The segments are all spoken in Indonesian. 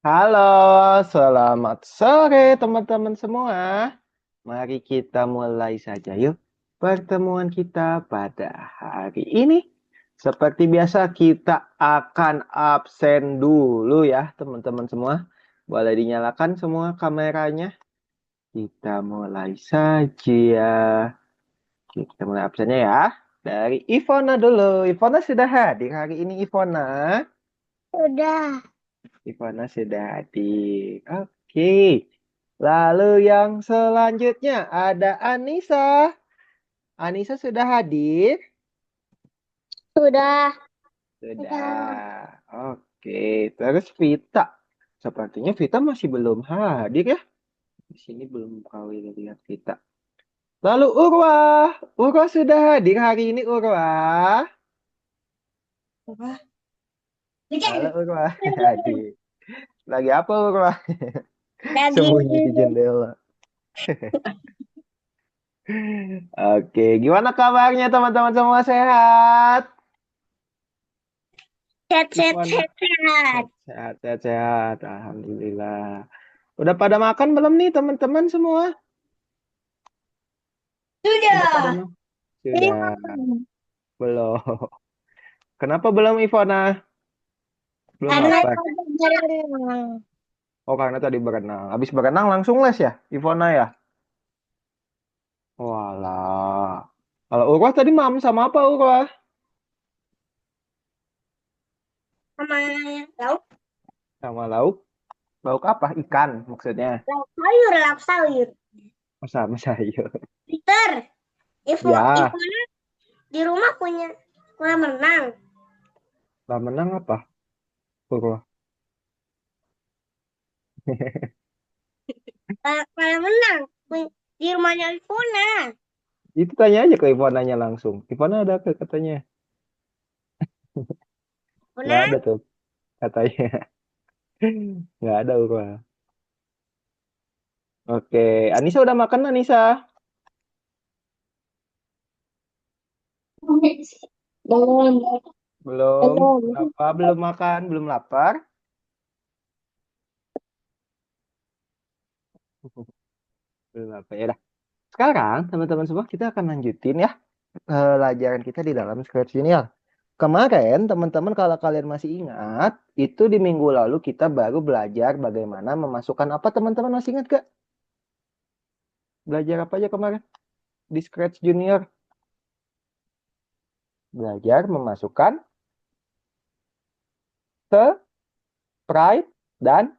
Halo, selamat sore teman-teman semua. Mari kita mulai saja yuk pertemuan kita pada hari ini. Seperti biasa kita akan absen dulu ya teman-teman semua. Boleh dinyalakan semua kameranya. Kita mulai saja. Kita mulai absennya ya. Dari Ivona dulu. Ivona sudah hadir hari ini Ivona. Udah, Ivana sudah hadir. Oke. Lalu yang selanjutnya ada Anissa. Anissa sudah hadir? sudah, sudah. Sudah. Oke. Terus Vita. Sepertinya Vita masih belum hadir ya. Di sini belum kau lihat Vita. Lalu Urwa. Urwa sudah hadir hari ini Urwa. Apa? Halo Urwa. Hadir. Lagi apa Urwa? Lagi Sembunyi di jendela. Oke, gimana kabarnya teman-teman semua sehat? set, set, Gimana? set, set. Sehat, sehat, sehat. Alhamdulillah. Udah pada makan belum nih teman-teman semua? Udah pada Sudah. makan? Ini Sudah. makan. Belum. Kenapa belum Ivona? Belum Karena lapar. tadi berenang. Oh, karena tadi berenang. Habis berenang langsung les ya, Ivona ya? Walah. Kalau Urwah tadi sama apa Urwah? Sama lauk, Sama lauk. Lauk apa? Ikan maksudnya. lauk sayur, lauk sayur. Oh, sama sayur. Peter, Ya, Ivona di rumah punya kolam renang. lah menang apa Urwah? Kolam renang di rumahnya Ivona. Itu tanya aja ke Ivonanya langsung. Ivona ada ke katanya. Nggak Ivona, ada tuh katanya. Nggak ada Urwa. Oke, Anissa udah makan Anissa? belum, Belum. belum. Kenapa belum makan? Belum lapar? Belum lapar. Ya udah. Sekarang teman-teman semua kita akan lanjutin ya pelajaran kita di dalam Scratch Junior. Kemarin teman-teman kalau kalian masih ingat, itu di minggu lalu kita baru belajar bagaimana memasukkan apa teman-teman masih ingat gak? Belajar apa aja kemarin di Scratch Junior? Belajar memasukkan sprite dan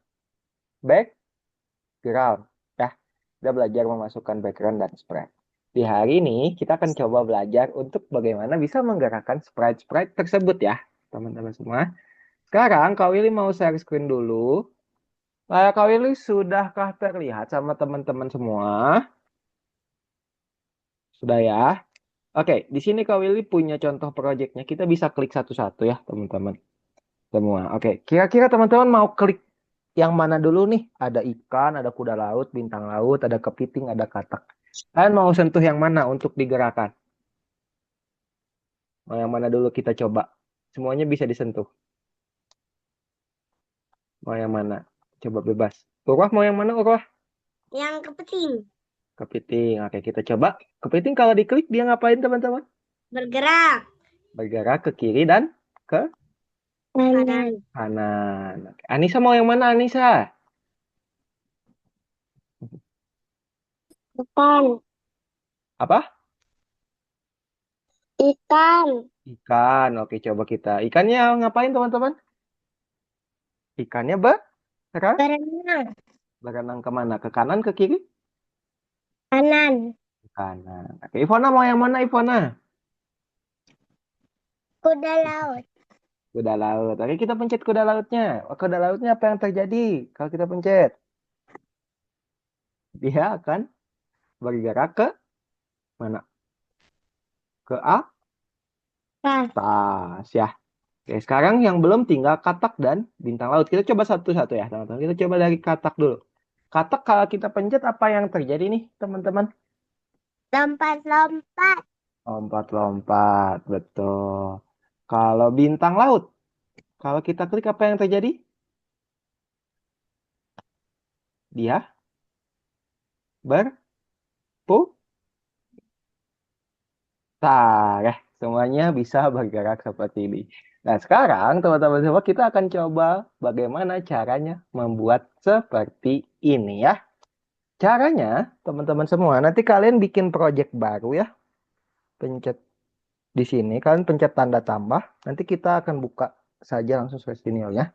background. Ya, kita belajar memasukkan background dan sprite. Di hari ini kita akan coba belajar untuk bagaimana bisa menggerakkan sprite-sprite tersebut ya, teman-teman semua. Sekarang Kak Willy mau share screen dulu. Layar Kak Willy sudahkah terlihat sama teman-teman semua? Sudah ya? Oke, di sini Kak Willy punya contoh proyeknya. Kita bisa klik satu-satu ya, teman-teman semua. Oke, kira-kira teman-teman mau klik yang mana dulu nih? Ada ikan, ada kuda laut, bintang laut, ada kepiting, ada katak. Kalian mau sentuh yang mana untuk digerakkan? Mau yang mana dulu kita coba? Semuanya bisa disentuh. Mau yang mana? Coba bebas. Urwah mau yang mana Urwah? Yang kepiting, Kepiting. Oke, kita coba. Kepiting kalau diklik dia ngapain teman-teman? bergerak. Bergerak ke kiri dan ke Kanan. kanan. Oke. Anissa mau yang mana Anissa? Depan. Apa? Ikan. Ikan. Oke, coba kita. Ikannya ngapain teman-teman? Ikannya Berenang. berenang kemana? Ke kanan, ke kiri? Kanan. Ke kanan. Oke, Ivona mau yang mana Ivona? Kuda laut. Kuda laut. Oke, kita pencet kuda lautnya. Oh, kuda lautnya apa yang terjadi kalau kita pencet? Dia akan bergerak ke mana? Ke Pas. atas ya. Oke, sekarang yang belum tinggal katak dan bintang laut. Kita coba satu-satu ya, teman-teman. Kita coba dari katak dulu. Katak kalau kita pencet apa yang terjadi nih, teman-teman? Lompat-lompat. Lompat-lompat, betul. Kalau bintang laut, kalau kita klik apa yang terjadi? dia berputar. Semuanya bisa bergerak seperti ini. Nah, sekarang teman-teman semua kita akan coba bagaimana caranya membuat seperti ini ya. Caranya, teman-teman semua, nanti kalian bikin project baru ya. Pencet di sini, kalian pencet tanda tambah. Nanti kita akan buka saja langsung ya,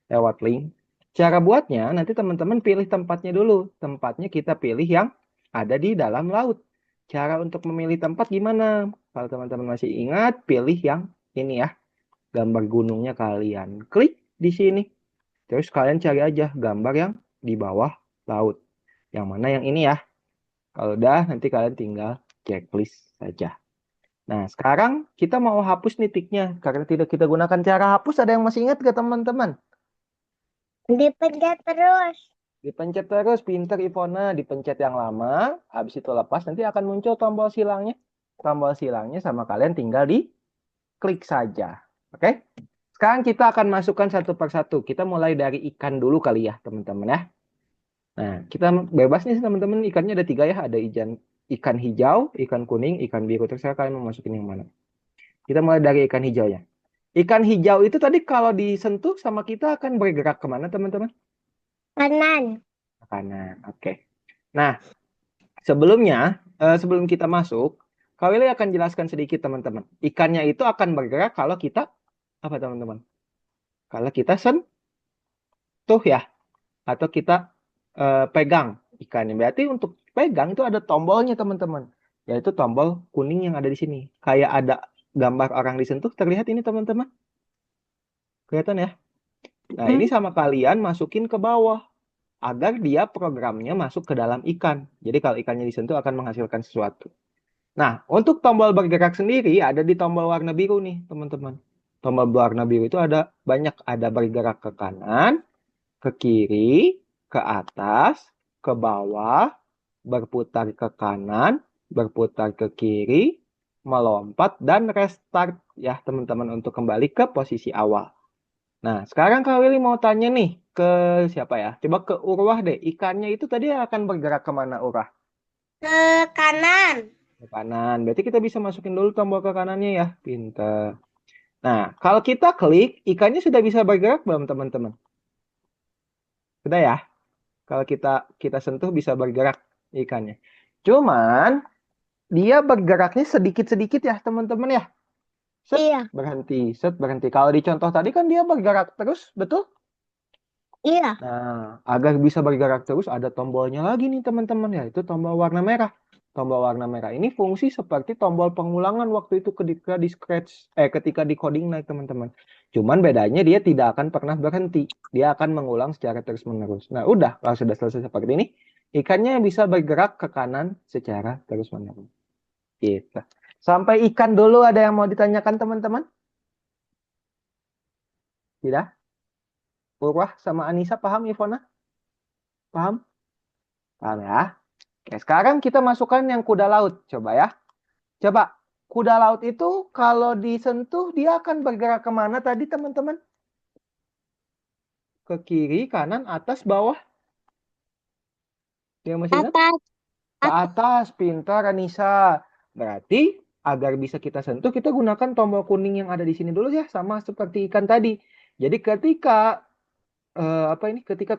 lewat link. Cara buatnya, nanti teman-teman pilih tempatnya dulu. Tempatnya kita pilih yang ada di dalam laut. Cara untuk memilih tempat gimana? Kalau teman-teman masih ingat, pilih yang ini ya. Gambar gunungnya kalian klik di sini. Terus kalian cari aja gambar yang di bawah laut. Yang mana yang ini ya. Kalau udah, nanti kalian tinggal checklist saja. Nah, sekarang kita mau hapus nih tiknya. Karena tidak kita gunakan cara hapus, ada yang masih ingat gak teman-teman? Dipencet terus. Dipencet terus, pinter Ivona. Dipencet yang lama, habis itu lepas, nanti akan muncul tombol silangnya. Tombol silangnya sama kalian tinggal di klik saja. Oke? Sekarang kita akan masukkan satu persatu. Kita mulai dari ikan dulu kali ya, teman-teman ya. Nah, kita bebas nih teman-teman. Ikannya ada 3 ya. Ada ikan hijau, ikan kuning, ikan biru. Terserah kalian mau masukin yang mana. Kita mulai dari ikan hijaunya. Ikan hijau itu tadi kalau disentuh sama kita akan bergerak kemana teman-teman? Kanan. Ke kanan. Oke. Nah, sebelumnya, sebelum kita masuk, Kak Willy akan jelaskan sedikit teman-teman. Ikannya itu akan bergerak kalau kita, apa teman-teman? Kalau kita sentuh ya. Atau kita pegang ikannya. Berarti untuk pegang itu ada tombolnya teman-teman. Yaitu tombol kuning yang ada di sini. Kayak ada gambar orang disentuh. Terlihat ini teman-teman? Kelihatan ya? Nah, ini sama kalian masukin ke bawah. Agar dia programnya masuk ke dalam ikan. Jadi kalau ikannya disentuh akan menghasilkan sesuatu. Nah, untuk tombol bergerak sendiri ada di tombol warna biru nih, teman-teman. Tombol warna biru itu ada banyak. Ada bergerak ke kanan, ke kiri, ke atas, ke bawah, berputar ke kanan, berputar ke kiri, melompat, dan restart ya teman-teman untuk kembali ke posisi awal. Nah, sekarang Kak Willy mau tanya nih ke siapa ya? Coba ke Urwah deh. Ikannya itu tadi akan bergerak kemana Urwah? Ke kanan. Ke kanan. Berarti kita bisa masukin dulu tombol ke kanannya ya. Pinter. Nah, kalau kita klik, ikannya sudah bisa bergerak belum teman-teman? Sudah ya? Kalau kita sentuh bisa bergerak ikannya. Cuman dia bergeraknya sedikit-sedikit ya teman-teman ya. Set, Iya. berhenti, set, berhenti. Kalau di contoh tadi kan dia bergerak terus, betul? Iya. Nah, agar bisa bergerak terus ada tombolnya lagi nih teman-teman ya. Itu tombol warna merah. Tombol warna merah ini fungsi seperti tombol pengulangan waktu itu ketika di coding naik teman-teman. Cuman bedanya dia tidak akan pernah berhenti. Dia akan mengulang secara terus-menerus. Nah, udah kalau sudah selesai seperti ini, ikannya bisa bergerak ke kanan secara terus-menerus. Gitu. Sampai ikan dulu ada yang mau ditanyakan teman-teman? Tidak? Purwah sama Anissa paham Ivona? Paham? Paham ya? Oke, sekarang kita masukkan yang kuda laut. Coba ya. Coba. Kuda laut itu kalau disentuh dia akan bergerak kemana tadi teman-teman? Ke kiri, kanan, atas, bawah? Yang masih ingat? Atas. Ke atas. Pintar Anissa. Berarti agar bisa kita sentuh kita gunakan tombol kuning yang ada di sini dulu ya. Sama seperti ikan tadi. Jadi ketika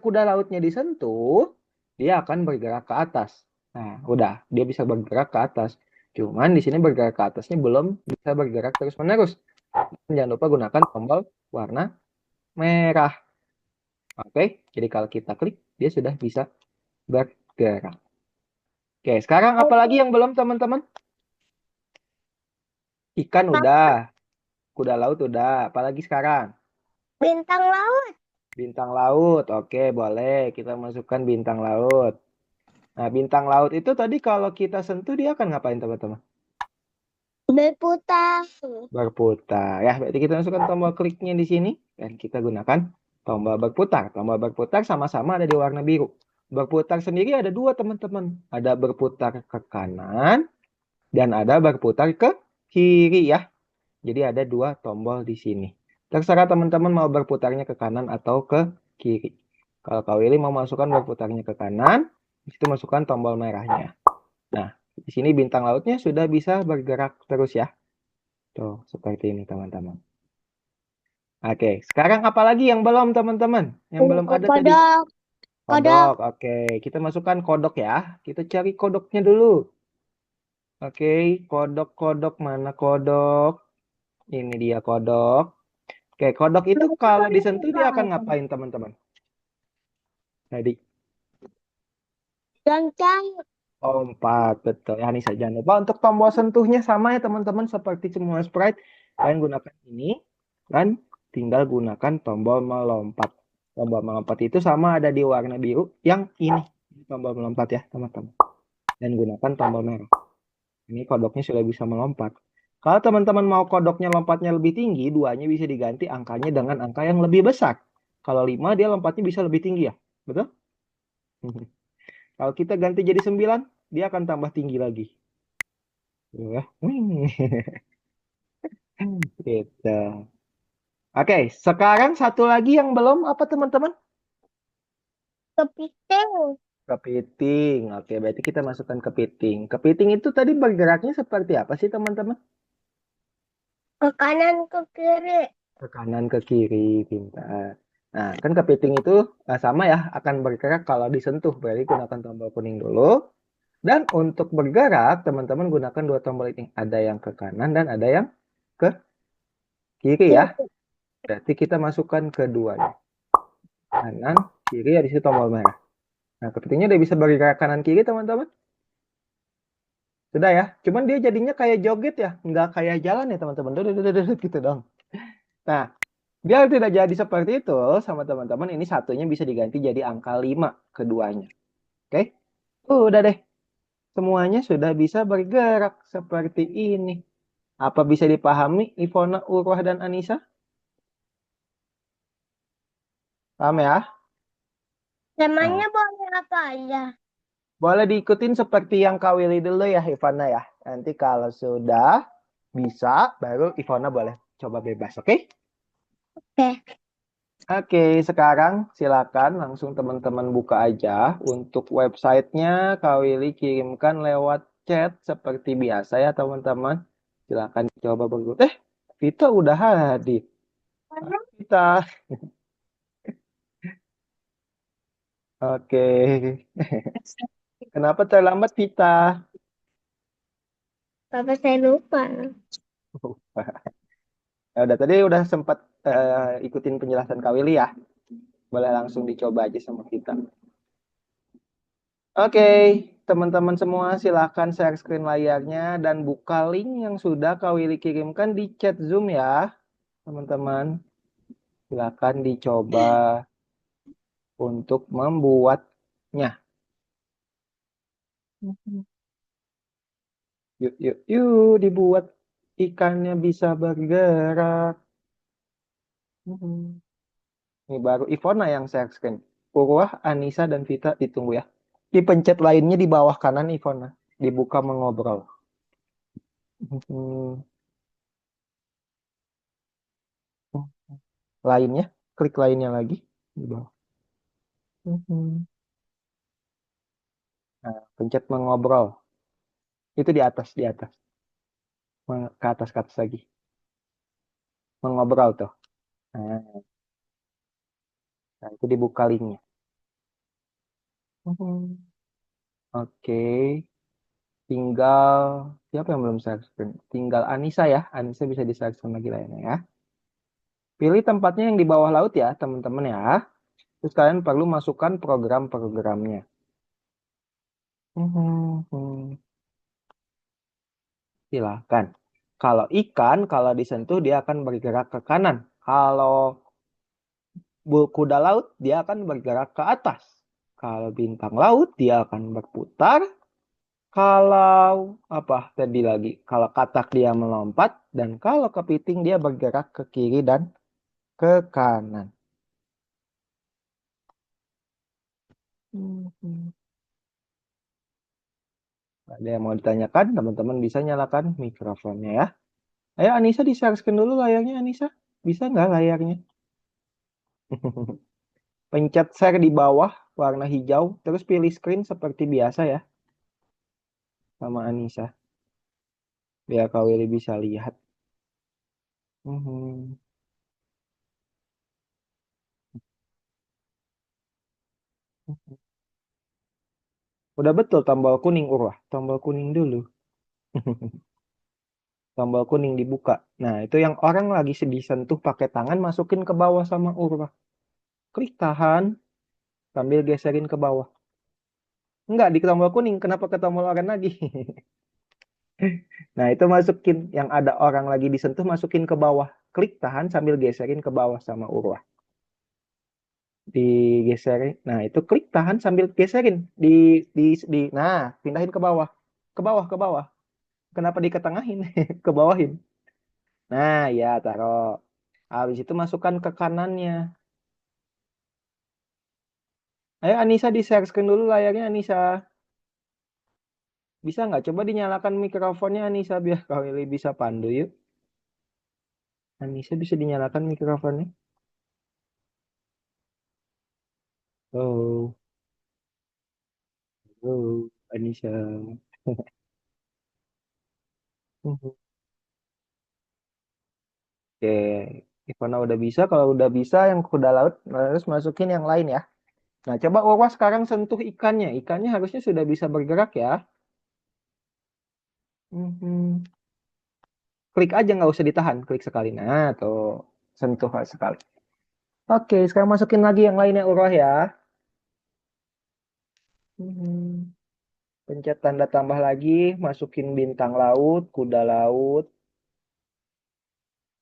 kuda lautnya disentuh, dia akan bergerak ke atas. Nah, udah, dia bisa bergerak ke atas. Cuman di sini bergerak ke atasnya belum bisa bergerak terus-menerus. Jangan lupa gunakan tombol warna merah. Oke, jadi kalau kita klik, dia sudah bisa bergerak. Oke, sekarang apa lagi yang belum teman-teman? Ikan udah, kuda laut udah, apalagi sekarang? Bintang laut. Bintang laut, oke boleh kita masukkan bintang laut. Nah, bintang laut itu tadi kalau kita sentuh dia akan ngapain teman-teman? Berputar. Berputar. Ya, berarti kita masukkan tombol kliknya di sini dan kita gunakan tombol berputar. Tombol berputar sama-sama ada di warna biru. Berputar sendiri ada 2 teman-teman. Ada berputar ke kanan dan ada berputar ke kiri ya. Jadi ada 2 tombol di sini. Terserah teman-teman mau berputarnya ke kanan atau ke kiri. Kalau Kak Willy mau masukkan berputarnya ke kanan, di situ masukkan tombol merahnya. Nah, di sini bintang lautnya sudah bisa bergerak terus ya. Tuh, seperti ini teman-teman. Oke, sekarang apa lagi yang belum teman-teman? Yang belum ada tadi. Kodok. Kodok. Kodok, oke. Kita masukkan kodok ya. Kita cari kodoknya dulu. Oke, kodok-kodok mana kodok? Ini dia kodok. Oke, kodok itu kalau disentuh dia akan ngapain teman-teman? Tadi Gancang. lompat, betul. Ya, Nisa, jangan lupa untuk tombol sentuhnya sama ya teman-teman seperti semua sprite. Kalian gunakan ini dan tinggal gunakan tombol melompat. Tombol melompat itu sama ada di warna biru yang ini. Tombol melompat ya teman-teman. Dan gunakan tombol merah. Ini kodoknya sudah bisa melompat. Kalau teman-teman mau kodoknya lompatnya lebih tinggi, duanya bisa diganti angkanya dengan angka yang lebih besar. Kalau 5 dia lompatnya bisa lebih tinggi ya. Betul? Kalau kita ganti jadi 9, dia akan tambah tinggi lagi. Ya. Gitu. Oke, sekarang satu lagi yang belum apa teman-teman? Kepiting. Kepiting. Oke, berarti kita masukkan kepiting. Kepiting itu tadi bergeraknya seperti apa sih teman-teman? Ke kanan, ke kiri. Ke kanan, ke kiri, pintar. Nah, kan kepiting itu sama ya, akan bergerak kalau disentuh. Berarti gunakan tombol kuning dulu. Dan untuk bergerak, teman-teman gunakan dua tombol ini. Ada yang ke kanan dan ada yang ke kiri ya. Berarti kita masukkan keduanya. Kanan, kiri, ya di situ tombol merah. Nah, kepitingnya udah bisa bergerak kanan kiri, teman-teman. Sudah ya. Cuman dia jadinya kayak joget ya. Nggak kayak jalan ya, teman-teman. Gitu dong. Nah, biar tidak jadi seperti itu sama teman-teman, ini satunya bisa diganti jadi angka 5 keduanya. Oke? Udah deh. Semuanya sudah bisa bergerak seperti ini. Apa bisa dipahami Ivona, Urwah, dan Anissa? Paham ya? Nah, Namanya boleh apa aja? boleh diikutin seperti yang Kak Willy dulu ya, Ivona ya. Nanti kalau sudah bisa, baru Ivona boleh coba bebas, oke? Oke. Oke, sekarang silakan langsung teman-teman buka aja. Untuk websitenya Kak Willy kirimkan lewat chat seperti biasa ya teman-teman. Silakan coba bergabung. Vita udah hadir. Vita. Oke. Kenapa terlambat Vita? Papa saya lupa. Ya udah tadi udah sempat ikutin penjelasan Kak Willy ya. Boleh langsung dicoba aja sama kita. Oke, teman-teman semua silakan share screen layarnya dan buka link yang sudah Kak Willy kirimkan di chat Zoom ya, teman-teman. Silakan dicoba untuk membuatnya. Yuk, yuk, yuk, dibuat ikannya bisa bergerak. Ini baru Ivona yang share screen. Purwah, Anissa, dan Vita ditunggu ya. Dipencet lainnya di bawah kanan Ivona. Dibuka mengobrol. Lainnya, klik lainnya lagi di bawah. Nah, pencet mengobrol. Itu di atas, di atas. Ke atas lagi. Mengobrol tuh. Nah, itu dibuka linknya. Oke. Tinggal, siapa yang belum share screen? Tinggal Anissa ya. Anissa bisa di share screen lagi lainnya ya. Pilih tempatnya yang di bawah laut ya, teman-teman ya. Terus kalian perlu masukkan program-programnya. Silahkan. Kalau ikan, kalau disentuh dia akan bergerak ke kanan. Kalau kuda laut, dia akan bergerak ke atas. Kalau bintang laut, dia akan berputar. Kalau apa tadi lagi? Kalau katak dia melompat. Dan kalau kepiting dia bergerak ke kiri dan ke kanan. Ada yang mau ditanyakan? Teman-teman bisa nyalakan mikrofonnya ya. Ayo Anissa di share screen dulu layarnya Anissa. Bisa nggak layarnya? Pencet share di bawah warna hijau, terus pilih screen seperti biasa ya, sama Anissa. Biar Kak Willy bisa lihat. Mhm. Udah betul tombol kuning, Urwah. Tombol kuning dulu. Tombol kuning dibuka. Nah, itu yang orang lagi disentuh pakai tangan, masukin ke bawah sama Urwah. Klik tahan, sambil geserin ke bawah. Enggak, di tombol kuning. Kenapa ke tombol oranye lagi? Nah, itu masukin. Yang ada orang lagi disentuh, masukin ke bawah. Klik tahan sambil geserin ke bawah sama Urwah. Digeserin. Nah, itu klik tahan sambil geserin. Nah, pindahin ke bawah. Ke bawah, ke bawah. Kenapa diketengahin? Ke bawahin. Nah, ya, taruh. Habis itu masukkan ke kanannya. Ayo Anissa di share screen dulu layarnya Anissa. Bisa nggak? Coba dinyalakan mikrofonnya Anissa biar Kak Willy bisa pandu yuk. Anissa bisa dinyalakan mikrofonnya. Oh, oh, Anissa. Oke, Ivana udah bisa. Kalau udah bisa yang kuda laut harus masukin yang lain ya. Nah, coba Wawa sekarang sentuh ikannya. Ikannya harusnya sudah bisa bergerak ya. Mhm. Klik aja nggak usah ditahan. Klik sekali. Nah, tuh sentuh sekali. Oke, sekarang masukin lagi yang lainnya Urwah ya. Mhm. Pencet tanda tambah lagi, masukin bintang laut, kuda laut.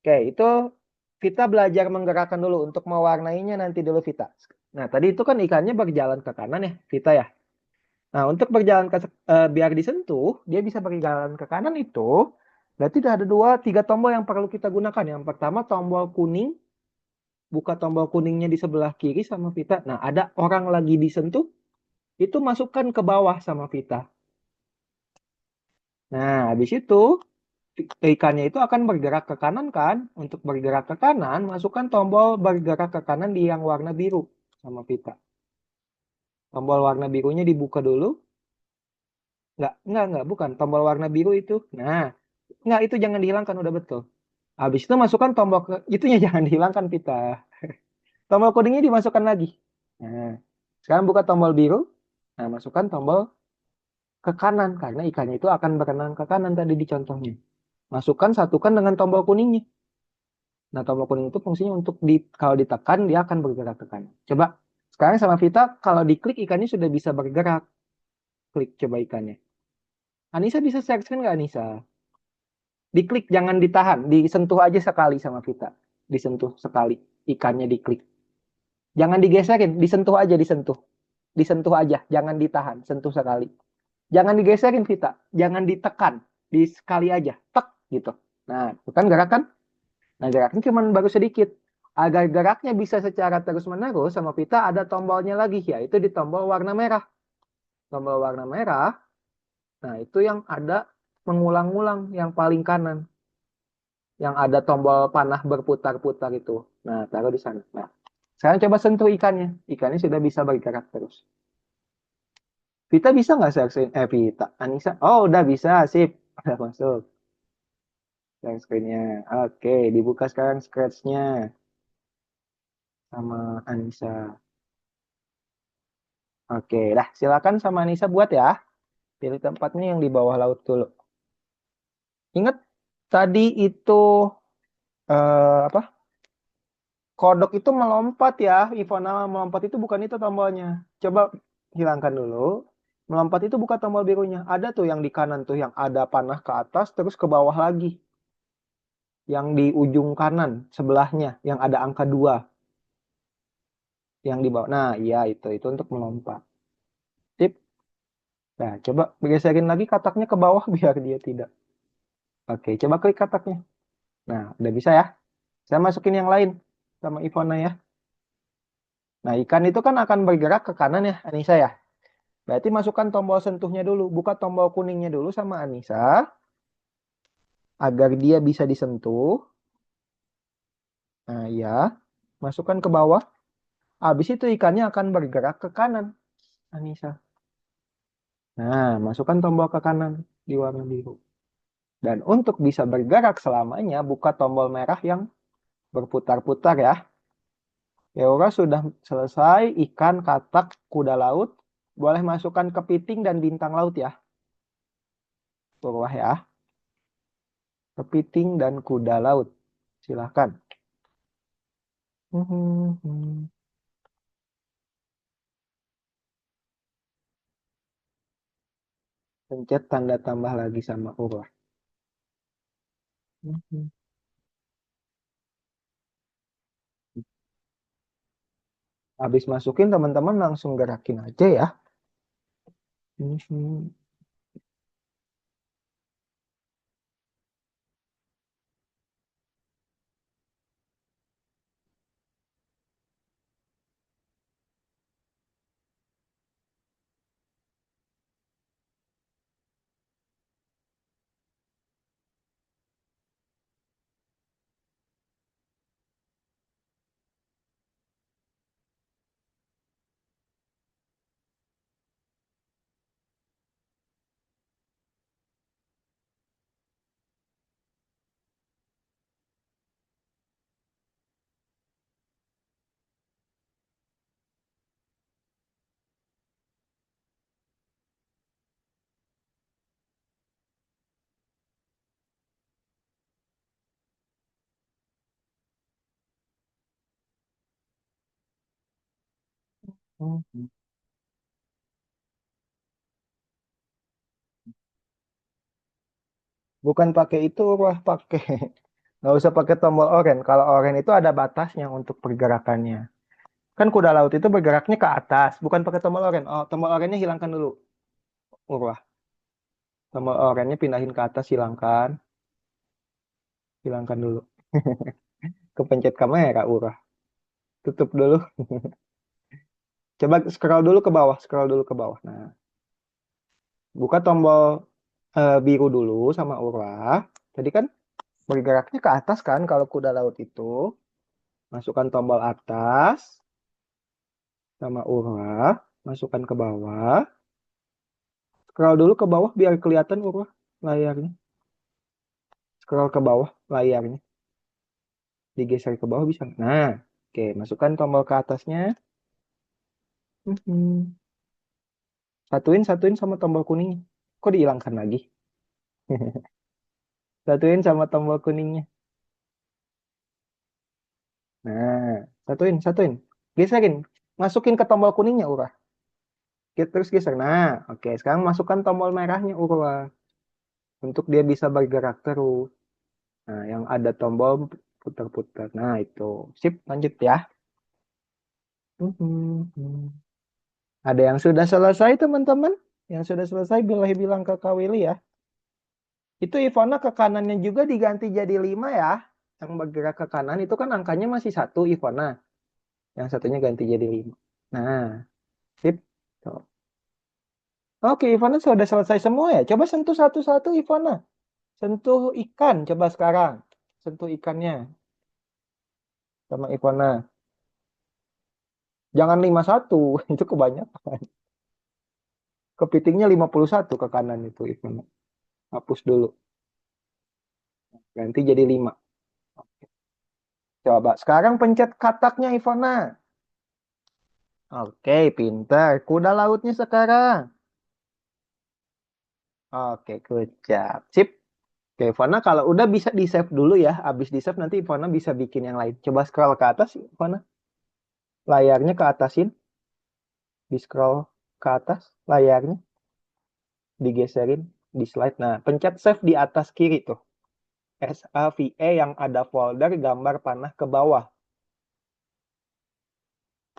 Oke, itu Vita belajar menggerakkan dulu untuk mewarnainya nanti dulu Vita. Nah, tadi itu kan ikannya berjalan ke kanan ya, Vita ya. Nah, untuk berjalan biar disentuh, dia bisa berjalan ke kanan itu, berarti ada 3 tombol yang perlu kita gunakan. Yang pertama tombol kuning, buka tombol kuningnya di sebelah kiri sama Vita. Nah, ada orang lagi disentuh, itu masukkan ke bawah sama Vita. Nah, habis itu ikannya itu akan bergerak ke kanan kan? Untuk bergerak ke kanan, masukkan tombol bergerak ke kanan di yang warna biru sama Vita. Tombol warna birunya dibuka dulu. Enggak, bukan. Tombol warna biru itu. Nah, enggak, itu jangan dihilangkan, udah betul. Habis itu masukkan tombol itunya jangan dihilangkan, Vita. Tombol kuningnya dimasukkan lagi. Nah, sekarang buka tombol biru. Nah, masukkan tombol ke kanan, karena ikannya itu akan berenang ke kanan tadi di contohnya. Masukkan, satukan dengan tombol kuningnya. Nah, tombol kuning itu fungsinya untuk kalau ditekan dia akan bergerak ke kanan. Coba sekarang sama Vita kalau diklik ikannya sudah bisa bergerak. Klik coba ikannya. Anissa bisa share screen nggak Anissa? Diklik jangan ditahan, disentuh aja sekali sama Vita. Disentuh sekali ikannya diklik. Jangan digeserin, disentuh aja disentuh. Disentuh aja, jangan ditahan, sentuh sekali. Jangan digeserin Vita, jangan ditekan, di sekali aja, tek gitu. Nah, bukan gerakan. Nah, geraknya cuma baru sedikit. Agar geraknya bisa secara terus-menerus sama Vita ada tombolnya lagi, yaitu di tombol warna merah. Tombol warna merah, nah itu yang ada mengulang-ulang yang paling kanan. Yang ada tombol panah berputar-putar itu. Nah, taruh di sana. Nah, sekarang coba sentuh ikannya. Ikannya sudah bisa bergerak terus. Vita bisa nggak share? Vita. Anissa. Oh, udah bisa. Sip. Udah masuk. Share screen-nya. Oke, dibuka sekarang scratch-nya sama Anissa. Oke, dah silakan sama Anissa buat ya. Pilih tempatnya yang di bawah laut dulu. Ingat tadi itu apa? Kodok itu melompat ya. Ivona melompat itu bukan itu tombolnya. Coba hilangkan dulu. Melompat itu bukan tombol birunya. Ada tuh yang di kanan tuh yang ada panah ke atas terus ke bawah lagi. Yang di ujung kanan sebelahnya yang ada angka 2 yang di bawah. Nah, iya itu untuk melompat. Tip. Nah, coba bergeserin lagi kataknya ke bawah biar dia tidak. Oke, coba klik kataknya. Nah, udah bisa ya. Saya masukin yang lain sama Ivona ya. Nah, ikan itu kan akan bergerak ke kanan ya, Anissa ya. Berarti masukkan tombol sentuhnya dulu. Buka tombol kuningnya dulu sama Anissa. Agar dia bisa disentuh. Nah, ya. Masukkan ke bawah. Habis itu ikannya akan bergerak ke kanan, Anissa. Nah, masukkan tombol ke kanan di warna biru. Dan untuk bisa bergerak selamanya, buka tombol merah yang berputar-putar ya. Eura sudah selesai, ikan, katak, kuda laut. Boleh masukkan kepiting dan bintang laut ya. Turwah ya. Kepiting dan kuda laut. Silahkan. Pencet tanda tambah lagi sama urwah. Habis masukin teman-teman langsung gerakin aja ya. Bukan pakai itu, urwah pakai. Nggak usah pakai tombol oren. Kalau oren itu ada batasnya untuk pergerakannya. Kan kuda laut itu bergeraknya ke atas, bukan pakai tombol oren. Oh, tombol orennya hilangkan dulu, urwah. Tombol orennya pindahin ke atas, hilangkan. Hilangkan dulu. Kepencet kamera, urwah. Tutup dulu. Coba scroll dulu ke bawah, scroll dulu ke bawah. Nah, buka tombol biru dulu sama urwah. Tadi kan bergeraknya ke atas kan kalau kuda laut itu. Masukkan tombol atas sama urwah. Masukkan ke bawah. Scroll dulu ke bawah biar kelihatan urwah layarnya. Scroll ke bawah layarnya. Digeser ke bawah bisa. Nah, oke. Masukkan tombol ke atasnya. Satuin sama tombol kuningnya. Kok dihilangkan lagi? Satuin sama tombol kuningnya. Nah, satuin. Geserin. Masukin ke tombol kuningnya, Urwah. Terus geser. Nah, oke. Sekarang masukkan tombol merahnya, Urwah. Untuk dia bisa bergerak terus. Nah, yang ada tombol putar-putar. Nah, itu. Sip, lanjut ya. Ada yang sudah selesai, teman-teman? Yang sudah selesai, bilang ke Kak Willy ya. Itu Ivana ke kanannya juga diganti jadi 5 ya. Yang bergerak ke kanan itu kan angkanya masih 1 Ivana. Yang satunya ganti jadi 5. Nah, sip. Tuh. Oke, Ivana sudah selesai semua ya. Coba sentuh satu-satu Ivana. Sentuh ikan coba sekarang. Sentuh ikannya sama Ivana. Jangan 51, itu kebanyakan. Kepitingnya 51 ke kanan itu Ivana. Hapus dulu. Ganti jadi 5. Coba sekarang pencet kataknya Ivana. Oke, pintar. Kuda lautnya sekarang. Oke, good job. Sip. Oke, Ivana kalau udah bisa di-save dulu ya. Habis di-save nanti Ivana bisa bikin yang lain. Coba scroll ke atas, Ivana. Layarnya ke atasin. Di-scroll ke atas layarnya. Digeserin di slide. Nah, pencet save di atas kiri tuh. SAVE yang ada folder gambar panah ke bawah.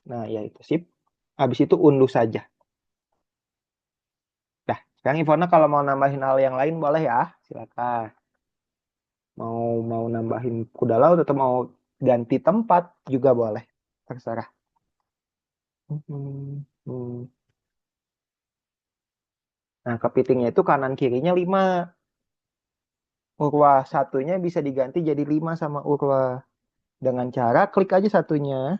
Nah, ya itu sip. Habis itu unduh saja. Dah, sekarang Ivana kalau mau nambahin hal yang lain boleh ya. Silakan. Mau nambahin kuda laut atau mau ganti tempat juga boleh. Terserah. Nah, kepitingnya itu kanan kirinya 5. Urwa satunya bisa diganti jadi 5 sama Urwa. Dengan cara klik aja satunya.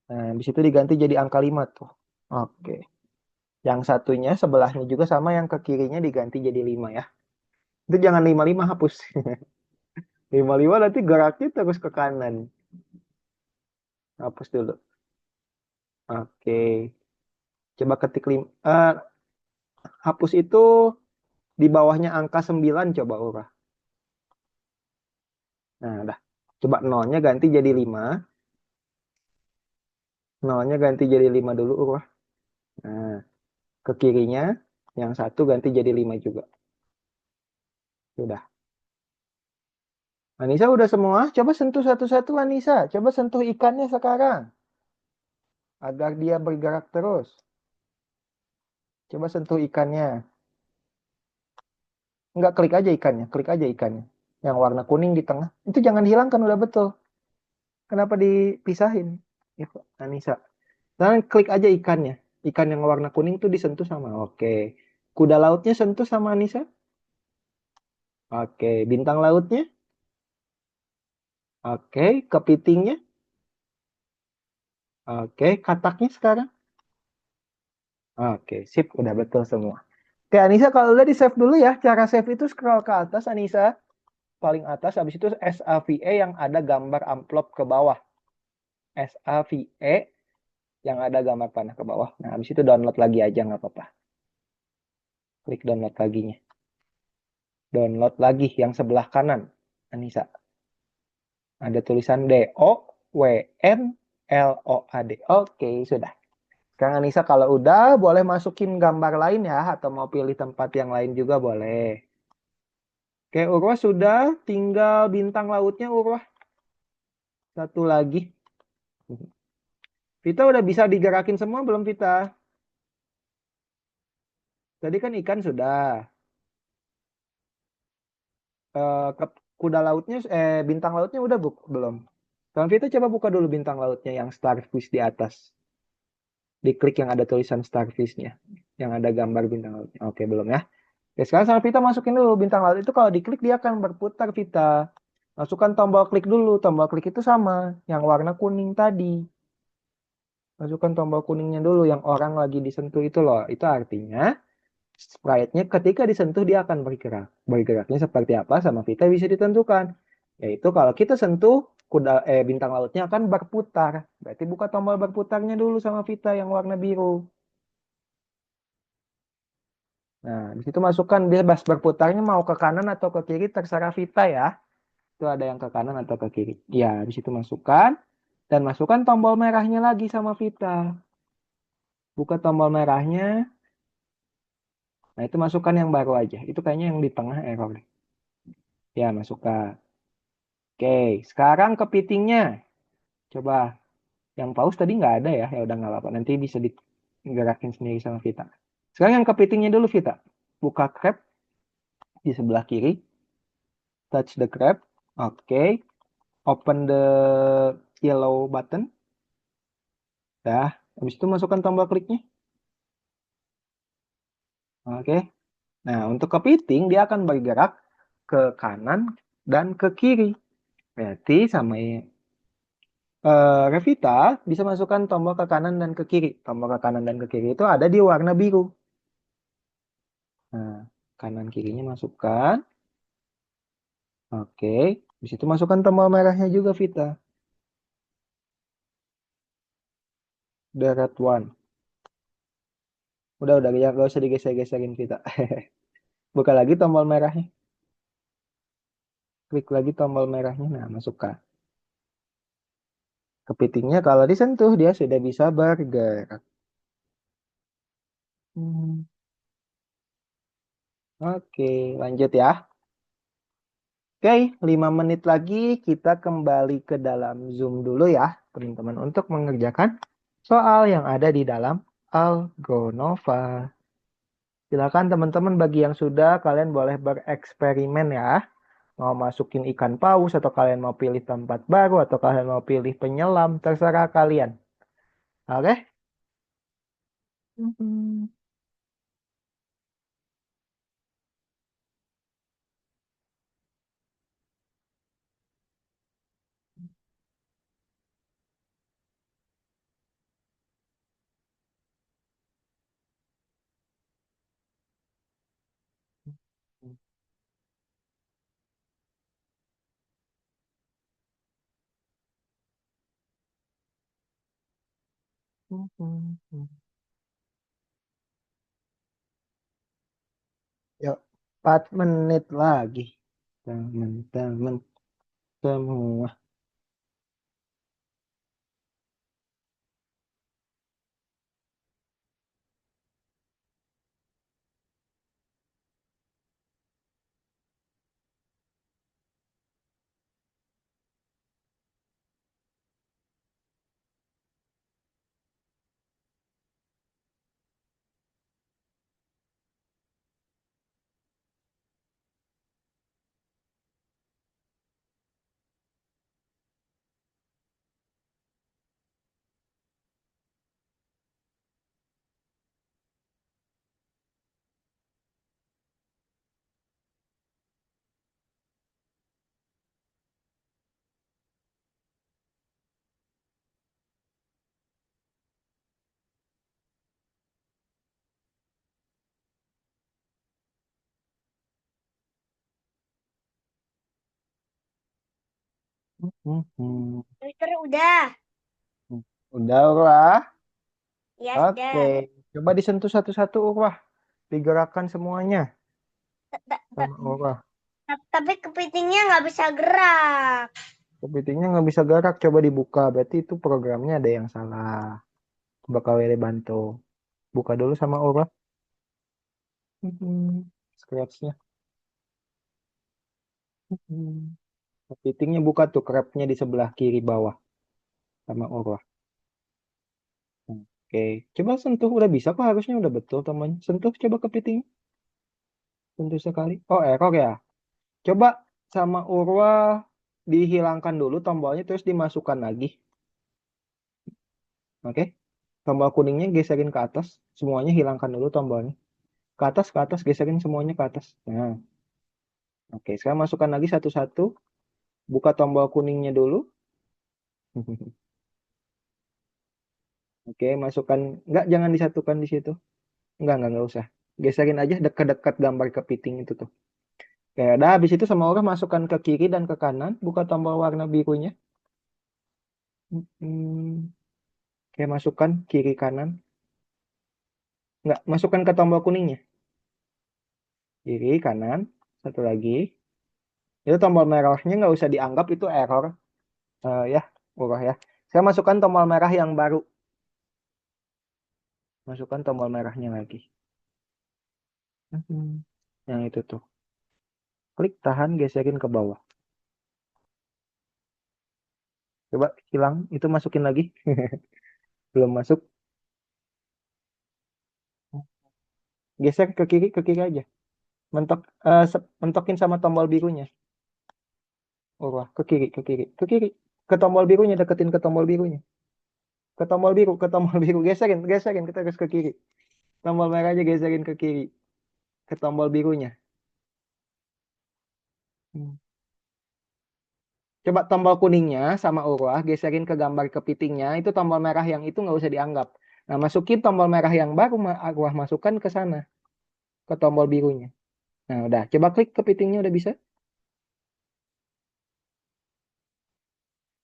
Nah, habis itu diganti jadi angka 5 tuh. Oke. Yang satunya sebelahnya juga sama, yang ke kirinya diganti jadi 5 ya. Itu jangan 55, hapus. 55 nanti geraknya terus ke kanan. Hapus dulu. Oke. Coba ketik hapus itu di bawahnya angka 9 coba Urah. Nah, dah. Coba nolnya ganti jadi 5. Nolnya ganti jadi 5 dulu Urah. Nah, ke kirinya yang satu ganti jadi 5 juga. Sudah. Anissa udah semua? Coba sentuh satu-satu Anissa. Coba sentuh ikannya sekarang. Agar dia bergerak terus. Coba sentuh ikannya. Enggak, klik aja ikannya. Klik aja ikannya. Yang warna kuning di tengah. Itu jangan dihilangkan, udah betul. Kenapa dipisahin? Itu Anissa. Dan klik aja ikannya. Ikan yang warna kuning tuh disentuh sama. Oke. Kuda lautnya sentuh sama Anissa. Oke. Bintang lautnya. Oke. Kepitingnya. Oke. Kataknya sekarang. Oke. Sip. Udah betul semua. Oke, Anissa, kalau udah di save dulu ya. Cara save itu scroll ke atas, Anissa. Paling atas. Habis itu SAVE yang ada gambar amplop ke bawah. SAVE yang ada gambar panah ke bawah. Nah, habis itu download lagi aja, nggak apa-apa. Klik download laginya. Download lagi yang sebelah kanan, Anissa. Ada tulisan DOWNLOAD. Oke, sudah. Sekarang Anissa kalau udah boleh masukin gambar lain ya, atau mau pilih tempat yang lain juga boleh. Oke, Urwah sudah, tinggal bintang lautnya Urwah. Satu lagi. Vita udah bisa digerakin semua belum Vita? Tadi kan ikan sudah. Kuda lautnya, bintang lautnya udah belum? Sekarang Vita coba buka dulu bintang lautnya yang starfish di atas. Diklik yang ada tulisan starfishnya. Yang ada gambar bintang lautnya. Oke, belum ya? Oke, sekarang sama Vita masukin dulu bintang laut itu, kalau diklik dia akan berputar Vita. Masukkan tombol klik dulu. Tombol klik itu sama. Yang warna kuning tadi. Masukkan tombol kuningnya dulu yang orang lagi disentuh itu loh. Itu artinya sprite-nya ketika disentuh dia akan bergerak. Bergeraknya seperti apa sama Vita bisa ditentukan. Yaitu kalau kita sentuh bintang lautnya akan berputar. Berarti buka tombol berputarnya dulu sama Vita yang warna biru. Nah, di situ masukkan bebas berputarnya mau ke kanan atau ke kiri terserah Vita ya. Itu ada yang ke kanan atau ke kiri. Ya, di situ masukkan dan masukkan tombol merahnya lagi sama Vita. Buka tombol merahnya. Nah, itu masukkan yang baru aja. Itu kayaknya yang di tengah error. Ya, masukkan. Oke, sekarang kepitingnya. Coba yang paus tadi nggak ada ya. Ya udah nggak apa-apa. Nanti bisa digerakin sendiri sama Vita. Sekarang yang kepitingnya dulu Vita. Buka crab di sebelah kiri. Touch the crab. Oke. Open the yellow button. Dah. Habis itu masukkan tombol kliknya. Oke. Nah, untuk kepiting dia akan bergerak ke kanan dan ke kiri. Berarti sama Revita bisa masukkan tombol ke kanan dan ke kiri. Tombol ke kanan dan ke kiri itu ada di warna biru. Nah, kanan kirinya masukkan. Oke. Di situ masukkan tombol merahnya juga, Vita. The red one. Udah, ya, gak usah digeser-geserin, Vita. Buka lagi tombol merahnya. Klik lagi tombol merahnya. Nah, masukkan. Kepitingnya kalau disentuh, dia sudah bisa bergerak. Hmm. Oke, lanjut ya. Oke, 5 menit lagi kita kembali ke dalam Zoom dulu ya, teman-teman, untuk mengerjakan soal yang ada di dalam Algonova. Silakan teman-teman, bagi yang sudah, kalian boleh bereksperimen ya. Mau masukin ikan paus, atau kalian mau pilih tempat baru, atau kalian mau pilih penyelam, terserah kalian. Oke? Mhm. Yuk, 4 menit lagi. Teman-teman semua. Mister udah. Udah, Urwah. Ya Oke. sudah. Coba disentuh satu-satu, Urwah. Digerakkan semuanya Ta- ta- ta- sama Urwah. Tapi kepitingnya nggak bisa gerak. Kepitingnya nggak bisa gerak. Coba dibuka. Berarti itu programnya ada yang salah. Coba KWD bantu. Buka dulu sama Urwah. Scratch-nya. Kepitingnya buka tuh. Crab-nya di sebelah kiri bawah sama Urwah. Oke. Coba sentuh. Udah bisa kok. Harusnya udah betul temannya. Sentuh coba kepiting. Sentuh sekali. Oh, error ya. Coba sama Urwa dihilangkan dulu tombolnya terus dimasukkan lagi. Oke. Tombol kuningnya geserin ke atas. Semuanya hilangkan dulu tombolnya. Ke atas, geserin semuanya ke atas. Nah, oke. Sekarang masukkan lagi satu-satu. Buka tombol kuningnya dulu. Oke, masukkan. Enggak, jangan disatukan di situ. Enggak usah. Geserin aja dekat-dekat gambar kepiting itu tuh. Oke, udah habis itu sama Urwa masukkan ke kiri dan ke kanan. Buka tombol warna birunya. Oke, masukkan kiri kanan. Enggak, masukkan ke tombol kuningnya. Kiri, kanan, satu lagi. Itu tombol merahnya nggak usah dianggap itu error. Ya, urah ya. Saya masukkan tombol merah yang baru. Masukkan tombol merahnya lagi. Yang itu tuh. Klik, tahan, geserin ke bawah. Coba hilang, itu masukin lagi. Belum masuk. Geser ke kiri aja. Mentok, mentokin sama tombol birunya. Urah, ke kiri, ke kiri, ke kiri. Ke tombol birunya, deketin ke tombol birunya. Ke tombol biru. Geserin, kita terus ke kiri. Tombol merahnya geserin ke kiri. Ke tombol birunya. Coba tombol kuningnya sama Urwah geserin ke gambar kepitingnya. Itu tombol merah yang itu nggak usah dianggap. Nah, masukin tombol merah yang baru Urwah masukkan ke sana. Ke tombol birunya. Nah, udah. Coba klik kepitingnya udah bisa.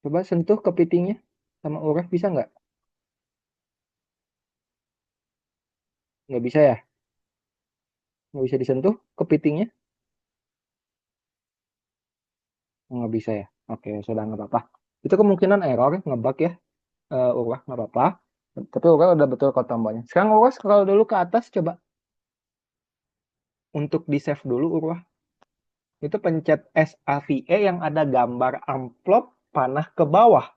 Coba sentuh kepitingnya sama Urwah bisa nggak? Nggak bisa ya? Nggak bisa disentuh kepitingnya? Nggak bisa ya? Oke, sudah nggak apa-apa. Itu kemungkinan error, ngebug ya. Urwah nggak apa-apa. Tapi Urwah udah betul kok tombolnya. Sekarang Urwah scroll dulu ke atas coba. Untuk di save dulu Urwah. Itu pencet SAVE yang ada gambar amplop panah ke bawah.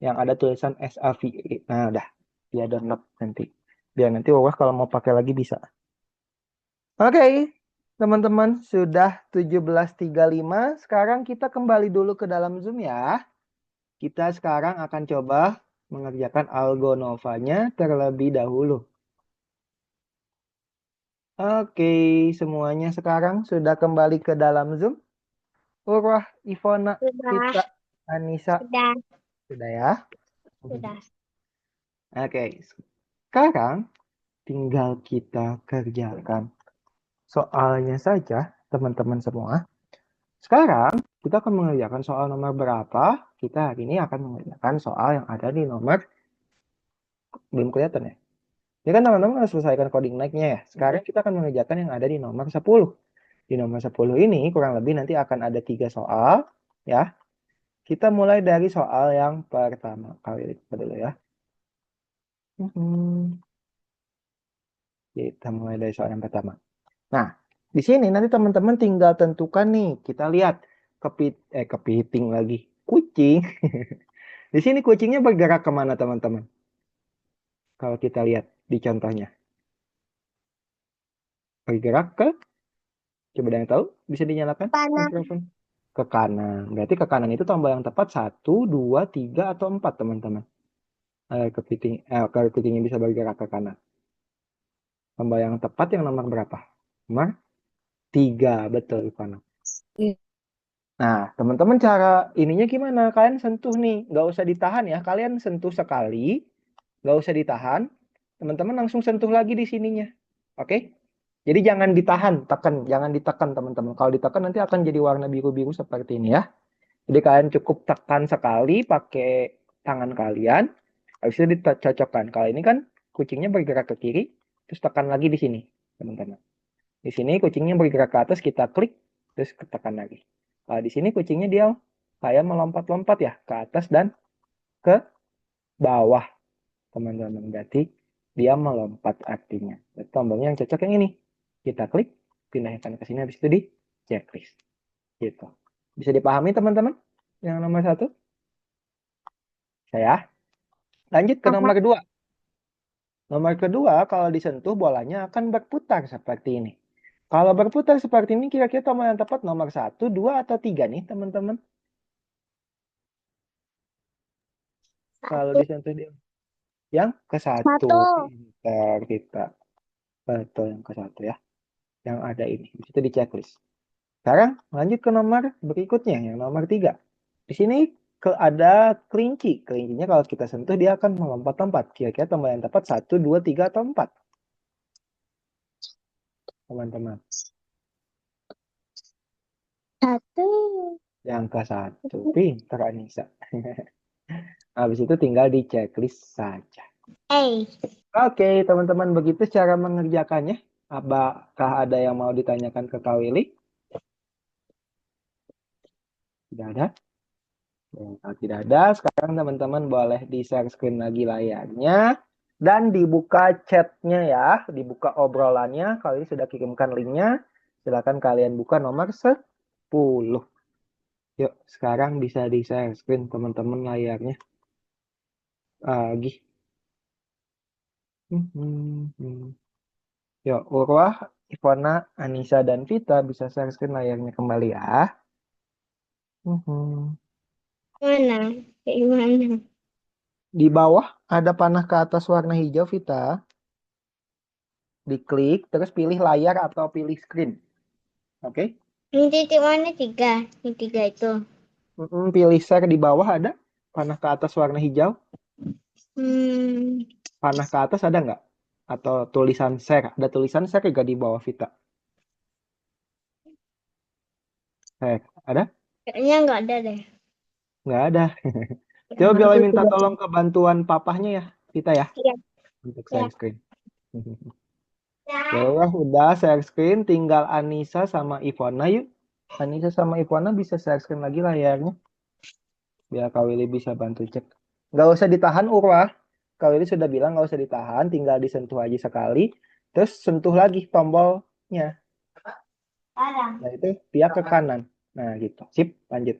Yang ada tulisan SAVE. Nah, udah. Dia download nanti. Biar nanti Wawas kalau mau pakai lagi bisa. Oke, teman-teman. Sudah 17.35. Sekarang kita kembali dulu ke dalam Zoom ya. Kita sekarang akan coba mengerjakan AlgoNova-nya terlebih dahulu. Oke, semuanya sekarang sudah kembali ke dalam Zoom. Urwah, Ivona, Sudah. Vita, Anissa. Sudah. Sudah ya? Sudah. Oke, sekarang tinggal kita kerjakan soalnya saja, teman-teman semua. Sekarang kita akan mengerjakan soal nomor berapa? Kita hari ini akan mengerjakan soal yang ada di nomor Belum kelihatan ya? Ini kan teman-teman harus selesaikan coding like-nya ya. Sekarang kita akan mengerjakan yang ada di nomor 10. Di nomor 10 ini kurang lebih nanti akan ada 3 soal ya. Kita mulai dari soal yang pertama. Kali ini dulu ya. Kita mulai dari soal yang pertama. Nah, di sini nanti teman-teman tinggal tentukan nih. Kita lihat kepiting lagi. Kucing. Di sini kucingnya bergerak kemana teman-teman? Kalau kita lihat di contohnya. Bergerak ke, coba ada yang tahu? Bisa dinyalakan Kanan. mikrofon. Ke kanan. Berarti ke kanan itu tombol yang tepat 1, 2, 3, atau 4 teman-teman. Kepitingnya bisa bergerak ke kanan. Tombol yang tepat yang nomor berapa? Nomor 3, betul Ivana. Nah, teman-teman cara ininya gimana? Kalian sentuh nih, nggak usah ditahan ya. Kalian sentuh sekali, nggak usah ditahan. Teman-teman langsung sentuh lagi di sininya. Oke? Jadi jangan ditahan, tekan. Jangan ditekan teman-teman. Kalau ditekan nanti akan jadi warna biru-biru seperti ini ya. Jadi kalian cukup tekan sekali pakai tangan kalian. Habis itu dicocokkan. Kalau ini kan kucingnya bergerak ke kiri, terus tekan lagi di sini, teman-teman. Di sini kucingnya bergerak ke atas, kita klik, terus tekan lagi. Nah, di sini kucingnya dia kayak melompat-lompat ya, ke atas dan ke bawah, teman-teman. Berarti dia melompat artinya. Berarti tombolnya yang cocok yang ini. Kita klik, pindahkan ke sini, habis itu di checklist. Gitu. Bisa dipahami teman-teman? Yang nomor 1? Saya lanjut ke nomor 2. Nomor kedua, kalau disentuh bolanya akan berputar seperti ini. Kalau berputar seperti ini, kira-kira tombol yang tepat nomor 1, 2, atau 3 nih, teman-teman? Kalau Satu. disentuh dia. Yang ke 1. Satu. Pintar kita. Betul, yang ke 1 ya. Yang ada ini. Di situ di checklist. Sekarang lanjut ke nomor berikutnya, yang nomor 3. Di sini ada kelinci. Kelincinya kalau kita sentuh, dia akan melompat-lompat. Kira-kira tombol yang tepat 1, 2, 3, atau 4? Teman-teman. Satu. Yang ke 1. Pintar Anissa. Habis itu tinggal di checklist saja. Oke, teman-teman, begitu cara mengerjakannya. Apakah ada yang mau ditanyakan ke Kak Willy? Tidak ada? Kalau tidak ada, sekarang teman-teman boleh di-share screen lagi layarnya. Dan dibuka chatnya ya, dibuka obrolannya. Kalau ini sudah kirimkan linknya, silakan kalian buka nomor 10. Yuk, sekarang bisa di-share screen teman-teman layarnya. Lagi. Yuk, Urwah, Ivana, Anissa, dan Vita bisa share screen layarnya kembali ya. Mana? Kayak gimana? Di bawah ada panah ke atas warna hijau, Vita. Diklik, terus pilih layar atau pilih screen. Oke? Ini titik mana? Tiga. Ini tiga itu. Pilih share di bawah ada panah ke atas warna hijau. Hmm. Panah ke atas ada nggak? Atau tulisan share? Ada tulisan share nggak di bawah, Vita? Share. Ada? Kayaknya nggak ada deh. Nggak ada. Ya, Coba boleh aku minta tidak. tolong ke bantuan papahnya ya, Vita ya, Iya. untuk Iya. share screen. Ya udah share screen, tinggal Anissa sama Ivona yuk. Anissa sama Ivona bisa share screen lagi layarnya. Biar Kak Willy bisa bantu cek. Nggak usah ditahan Urwa. Kak Willy sudah bilang nggak usah ditahan, tinggal disentuh aja sekali. Terus sentuh lagi tombolnya. Nah itu dia ke kanan. Nah gitu. Sip, lanjut.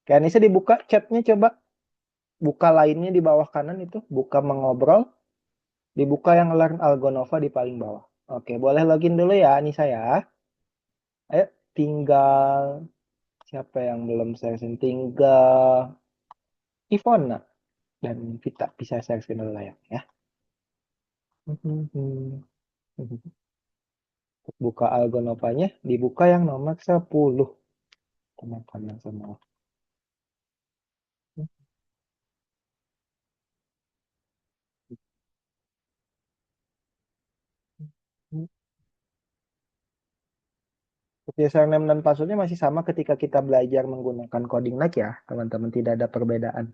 Kayak Anissa dibuka chatnya coba. Buka lainnya di bawah kanan itu. Buka mengobrol. Dibuka yang Learn Algonova di paling bawah. Oke, boleh login dulu ya Anissa ya. Ayo, tinggal siapa yang belum share screen? Tinggal Ivona dan Vita bisa share screen dulu lah ya. Buka Algonovanya, dibuka yang nomor 10. Teman-teman semua. Username dan passwordnya masih sama ketika kita belajar menggunakan coding like ya, teman-teman. Tidak ada perbedaan.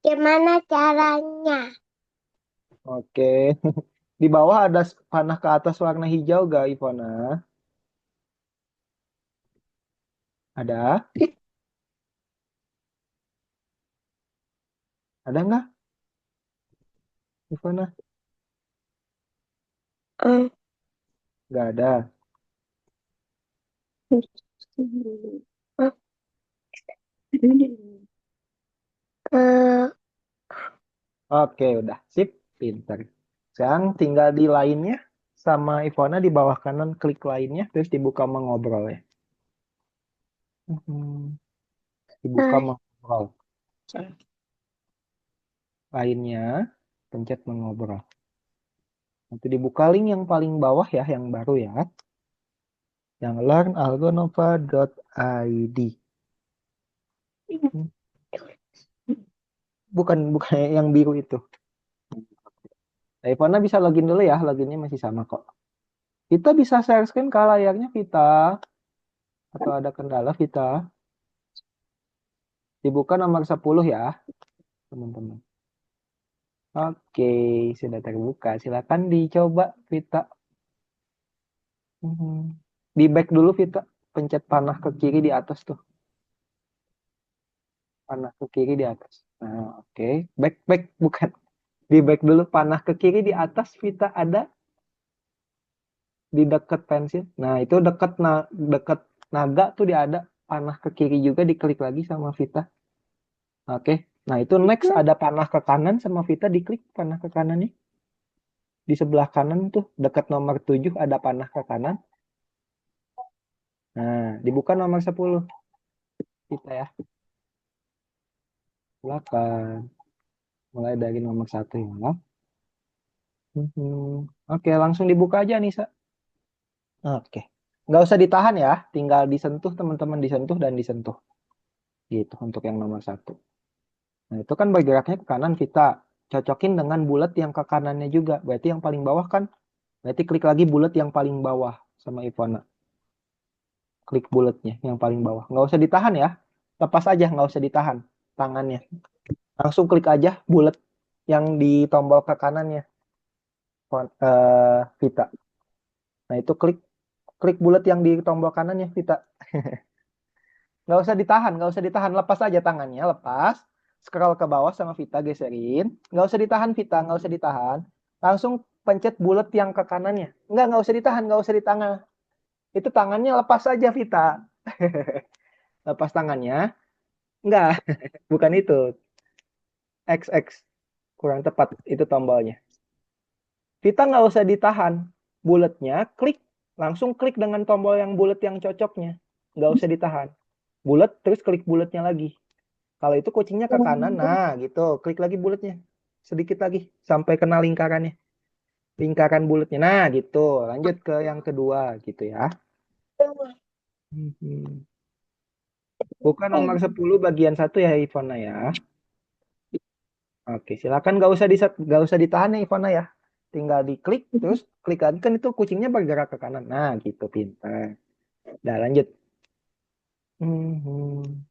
Gimana caranya? Oke. Di bawah ada panah ke atas warna hijau gak, Ivona? Ada? Ada nggak, Ivona? Eh, Nggak ada. eh, Oke, udah. Sip. Pinter. Sekarang tinggal di lainnya. Sama Ivona di bawah kanan klik lainnya. Terus dibuka mengobrol ya. Dibuka eh, mengobrol. Lainnya, pencet mengobrol. Nanti dibuka link yang paling bawah ya, yang baru ya. Yang learnalgonova.id. Bukan, bukan yang biru itu. Nah, Ivona bisa login dulu ya. Loginnya masih sama kok. Kita bisa share screen ke layarnya, Vita. Atau ada kendala, Vita? Dibuka nomor 10 ya, teman-teman. Oke, sudah terbuka. Silakan dicoba, Vita. Mhm. Di back dulu, Vita. Pencet panah ke kiri di atas tuh. Panah ke kiri di atas. Nah, oke. Back, back. Bukan. Di back dulu. Panah ke kiri di atas, Vita, ada di dekat pensil. Nah, itu dekat naga tuh dia ada. Panah ke kiri juga diklik lagi sama Vita. Oke. Nah, itu next ada panah ke kanan sama Vita, diklik panah ke kanannya. Di sebelah kanan tuh dekat nomor 7 ada panah ke kanan. Nah, dibuka nomor 10 kita ya. Silakan. Mulai dari nomor 1 ya. Oke, langsung dibuka aja Nisa. Oke. Nggak usah ditahan ya, tinggal disentuh teman-teman, disentuh dan disentuh. Gitu untuk yang nomor 1. Nah, itu kan bergeraknya ke kanan, kita cocokin dengan bulat yang ke kanannya juga. Berarti yang paling bawah kan, berarti klik lagi bulat yang paling bawah sama Ivona. Klik bulatnya yang paling bawah. Nggak usah ditahan ya. Lepas aja, nggak usah ditahan tangannya. Langsung klik aja bulat yang di tombol ke kanannya, Vita. Nah, itu klik klik bulat yang di tombol kanannya, Vita. Nggak usah ditahan. Lepas aja tangannya, lepas. Scroll ke bawah sama Vita, geserin. Nggak usah ditahan, Vita. Nggak usah ditahan. Langsung pencet bulat yang ke kanannya. Nggak usah ditahan, nggak usah ditahan. Itu tangannya lepas aja, Vita. Lepas tangannya. Nggak, bukan itu. XX. Kurang tepat, itu tombolnya. Vita nggak usah ditahan. Bulatnya, klik. Langsung klik dengan tombol yang bulat yang cocoknya. Nggak usah ditahan. Bulat, terus klik bulatnya lagi. Kalau itu kucingnya ke kanan, nah gitu. Klik lagi bulatnya. Sedikit lagi. Sampai kena lingkarannya. Lingkaran bulatnya. Nah gitu. Lanjut ke yang kedua gitu ya. Mhm. Buka nomor 10 bagian 1 ya Ivona ya. Oke, silakan nggak usah ditahan ya Ivona ya. Tinggal diklik terus klik lagi kan itu kucingnya bergerak ke kanan. Nah, gitu pintar. Udah lanjut. Mhm.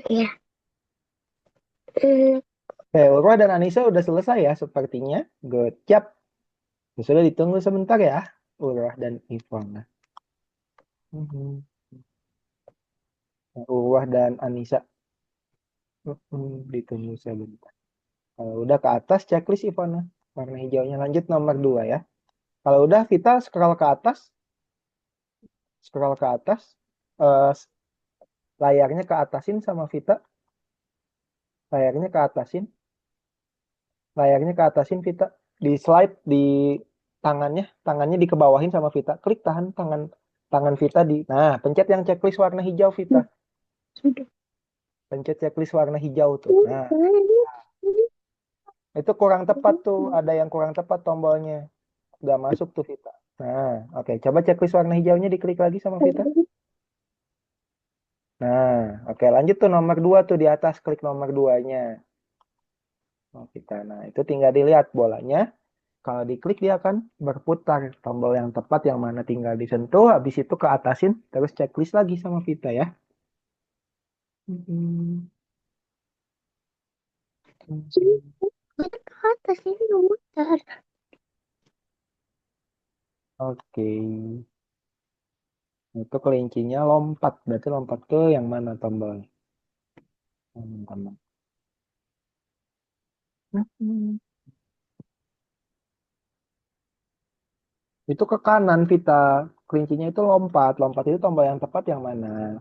ya. Hmm, Oke, Urwa dan Anissa udah selesai ya sepertinya. Good job. Sudah ditunggu sebentar ya, Urwa dan Ivona. Mhm. Urwah dan Anissa. Ditunggu sebentar. Kalau udah ke atas checklist Ivona. Warna hijaunya lanjut nomor 2 ya. Kalau udah Vita scroll ke atas. Scroll ke atas. Eh, layarnya ke atasin sama Vita. Layarnya ke atasin. Layarnya ke atasin Vita. Di slide di tangannya. Tangannya dikebawahin sama Vita. Klik tahan tangan tangan Vita di. Nah, pencet yang checklist warna hijau Vita. sudah. Pencet checklist warna hijau tuh. Nah, itu kurang tepat tuh. Ada yang kurang tepat tombolnya. Nggak masuk tuh Vita. Nah, oke. Coba checklist warna hijaunya diklik lagi sama Vita. Nah, oke. Lanjut tuh nomor 2 tuh di atas. Klik nomor 2-nya. Oh, kita. Nah, itu tinggal dilihat bolanya. Kalau diklik dia akan berputar. Tombol yang tepat yang mana tinggal disentuh. Habis itu ke atasin. Terus checklist lagi sama Vita ya. Hmm. Itu ke atas ini muter. Oke. Itu kelincinya lompat. Berarti lompat ke yang mana tombolnya? Teman-teman. Hmm. Itu ke kanan Vita. Kelincinya itu lompat. Lompat itu tombol yang tepat yang mana?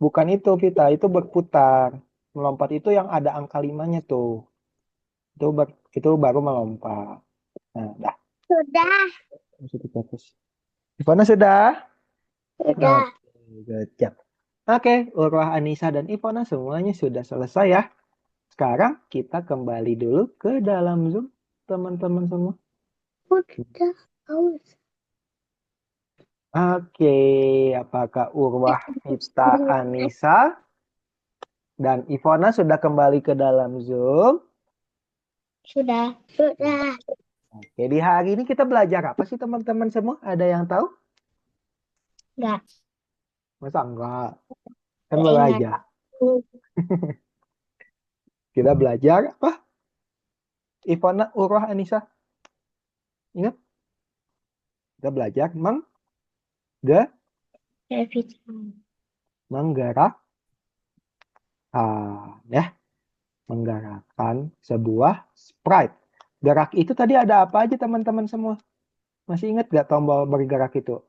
Bukan itu Vita. Itu berputar. Melompat itu yang ada angka 5-nya tuh. Itu baru melompat. Nah, dah. Sudah, Masuk ke fokus. Ivana sudah? sudah. Oke, good job. Oke, Urwah, Anissa, dan Ivana semuanya sudah selesai ya. Sekarang kita kembali dulu ke dalam Zoom, teman-teman semua. Udah, aus. Oke, apakah Urwah, Vita, Anissa, dan Ivana sudah kembali ke dalam Zoom? Sudah, sudah. Oke, di hari ini kita belajar apa sih teman-teman semua? Ada yang tahu? Enggak, Masa enggak? Kan enggak baru ingat. aja. Kita belajar apa? Ivana, Urwah, Anissa. Ingat? Kita belajar Revisi. menggerakkan, ya. Menggerakkan sebuah sprite. Gerak itu tadi ada apa aja teman-teman semua? Masih ingat gak tombol bergerak itu?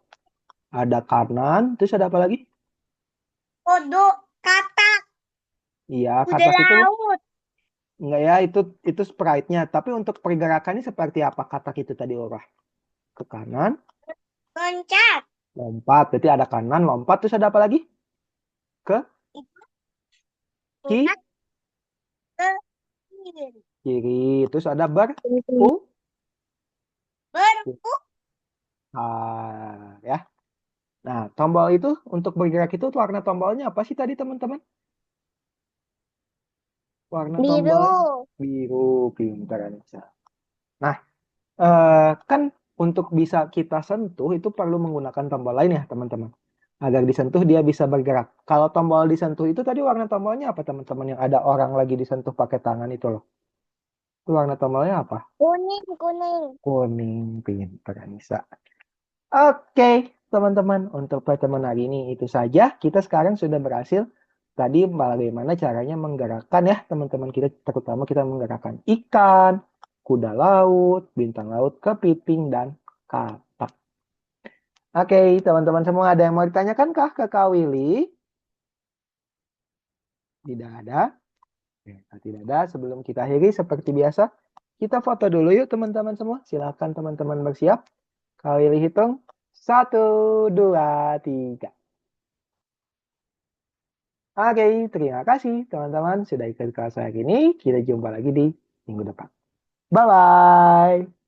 Ada kanan, terus ada apa lagi? Kodok, katak, Iya, kuda katak itu laut, enggak ya, itu sprite-nya. Tapi untuk pergerakannya seperti apa katak itu tadi, Orah? Ke kanan, loncat, lompat. Berarti ada kanan, lompat, terus ada apa lagi? Ke loncat ke kiri. kiri, terus ada Berputar. ya. Nah, tombol itu untuk bergerak itu warna tombolnya apa sih tadi teman-teman? Warna Biru. tombolnya biru, pintar Anissa. Nah, kan untuk bisa kita sentuh itu perlu menggunakan tombol lain ya teman-teman. Agar disentuh dia bisa bergerak. Kalau tombol disentuh itu tadi warna tombolnya apa teman-teman? Yang ada orang lagi disentuh pakai tangan itu loh. Itu warna tombolnya apa? Kuning, kuning. Kuning, pintar Anissa. Oke, teman-teman, untuk pertemuan hari ini itu saja. Kita sekarang sudah berhasil tadi bagaimana caranya menggerakkan ya, teman-teman kita, terutama kita menggerakkan ikan, kuda laut, bintang laut, kepiting, dan katak. Oke, teman-teman semua ada yang mau ditanyakan kah ke Kak Willy? Tidak ada. Oke, kalau tidak ada, sebelum kita akhiri seperti biasa, kita foto dulu yuk teman-teman semua. Silakan teman-teman bersiap. Kak Willy hitung. 1, 2, 3. Oke, terima kasih teman-teman sudah ikut kelas hari ini. Kita jumpa lagi di minggu depan. Bye-bye.